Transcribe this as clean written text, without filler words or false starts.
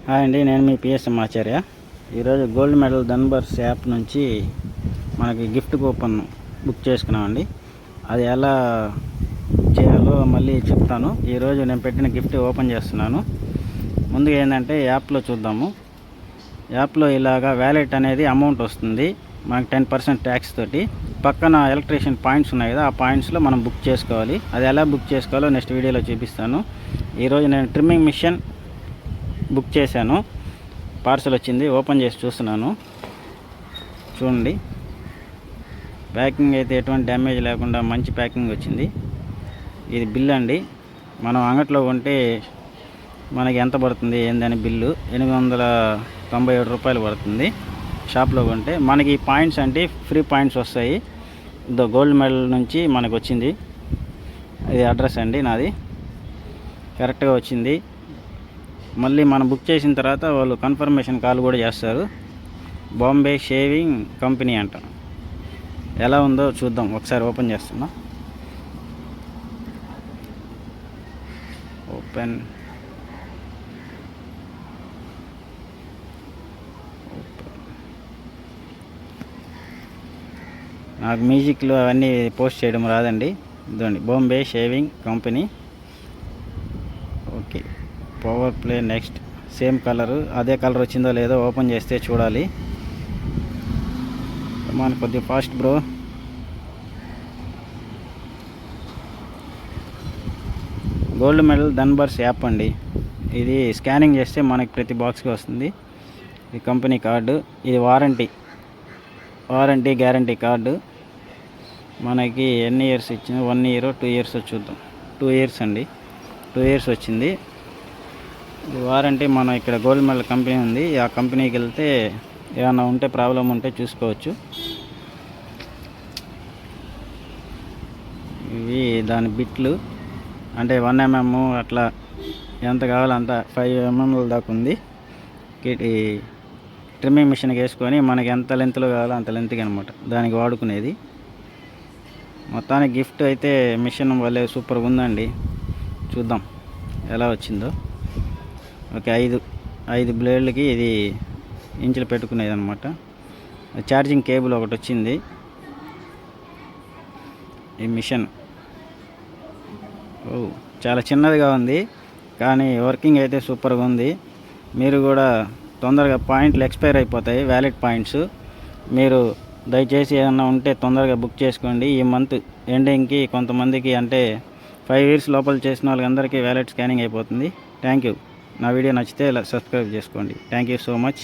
Hi అండి, నేను మీ PSM ఆచార్య. ఈరోజు గోల్డ్ మెడల్ ధన్బర్స్ యాప్ నుంచి మనకి గిఫ్ట్ కూపన్ బుక్ చేసుకున్నామండి. అది ఎలా చేయాలో మళ్ళీ చెప్తాను. ఈరోజు నేను పెట్టిన గిఫ్ట్ ఓపెన్ చేస్తున్నాను. ముందుగా ఏంటంటే యాప్లో చూద్దాము. యాప్లో ఇలాగా వ్యాలెట్ అనేది అమౌంట్ వస్తుంది మనకి 10% ట్యాక్స్ తోటి. పక్కన ఎలక్ట్రీషియన్ పాయింట్స్ ఉన్నాయి కదా, ఆ పాయింట్స్లో మనం బుక్ చేసుకోవాలి. అది ఎలా బుక్ చేసుకోవాలో నెక్స్ట్ వీడియోలో చూపిస్తాను. ఈరోజు నేను ట్రిమ్మింగ్ మిషన్ బుక్ చేశాను. పార్సల్ వచ్చింది, ఓపెన్ చేసి చూస్తున్నాను. చూడండి, ప్యాకింగ్ అయితే ఎటువంటి డ్యామేజ్ లేకుండా మంచి ప్యాకింగ్ వచ్చింది. ఇది బిల్ అండి. మనం అంగట్లో కొంటే మనకి ఎంత పడుతుంది ఏందని బిల్లు 897 రూపాయలు పడుతుంది. షాప్లో కొంటే మనకి పాయింట్స్ అంటే ఫ్రీ పాయింట్స్ వస్తాయి. గోల్డ్ మెడల్ నుంచి మనకు వచ్చింది. ఇది అడ్రస్ అండి నాది, కరెక్ట్గా వచ్చింది. మళ్ళీ మనం బుక్ చేసిన తర్వాత వాళ్ళు కన్ఫర్మేషన్ కాల్ కూడా చేస్తారు. బాంబే షేవింగ్ కంపెనీ అంట. ఎలా ఉందో చూద్దాం, ఒకసారి ఓపెన్ చేస్తున్నా. ఓపెన్ నాకు మ్యూజిక్లో అవన్నీ పోస్ట్ చేయడం రాదండి. ఇదండి Bombay shaving company. Okay, power play next. Same colour, అదే కలర్ వచ్చిందో లేదో ఓపెన్ చేస్తే చూడాలి. మన కొద్దిగా ఫాస్ట్ బ్రో. గోల్డ్ మెడల్ ధన్బర్స్ యాప్ అండి. ఇది స్కానింగ్ చేస్తే మనకి ప్రతి బాక్స్కి వస్తుంది. ఈ కంపెనీ కార్డు, ఇది వారంటీ గ్యారంటీ కార్డు. మనకి ఎన్ని ఇయర్స్ ఇచ్చింది? 1 year 2 years చూద్దాం. 2 years అండి, 2 years వచ్చింది. ఇది వారంటీ. మనం ఇక్కడ గోల్డ్ మెడల్ కంపెనీ ఉంది, ఆ కంపెనీకి వెళ్తే ఏమైనా ఉంటే ప్రాబ్లం ఉంటే చూసుకోవచ్చు. ఇవి దాని బిట్లు అంటే 1 mm అట్లా ఎంత కావాలో అంత 5 mm దాకా ఉంది. ట్రిమ్మింగ్ మిషన్కి వేసుకొని మనకి ఎంత లెంత్లో కావాలో అంత లెంత్కి అనమాట దానికి వాడుకునేది. మొత్తానికి గిఫ్ట్ అయితే మిషన్ వల్లే సూపర్గా ఉందండి. చూద్దాం ఎలా వచ్చిందో. ఓకే, 5 బ్లేడ్లకి ఇది ఇంచులు పెట్టుకునేది అనమాట. ఛార్జింగ్ కేబుల్ ఒకటి వచ్చింది. ఈ మిషన్ చాలా చిన్నదిగా ఉంది, కానీ వర్కింగ్ అయితే సూపర్గా ఉంది. మీరు కూడా తొందరగా పాయింట్లు ఎక్స్పైర్ అయిపోతాయి, వ్యాలిడ్ పాయింట్స్. మీరు దయచేసి ఏదన్నా ఉంటే తొందరగా బుక్ చేసుకోండి. ఈ మంత్ ఎండింగ్కి కొంతమందికి అంటే 5 years లోపల చేసిన వాళ్ళందరికీ వ్యాలెట్ స్కానింగ్ అయిపోతుంది. Thank you. నా వీడియో నచ్చితే సబ్స్క్రైబ్ చేసుకోండి. Thank you so much.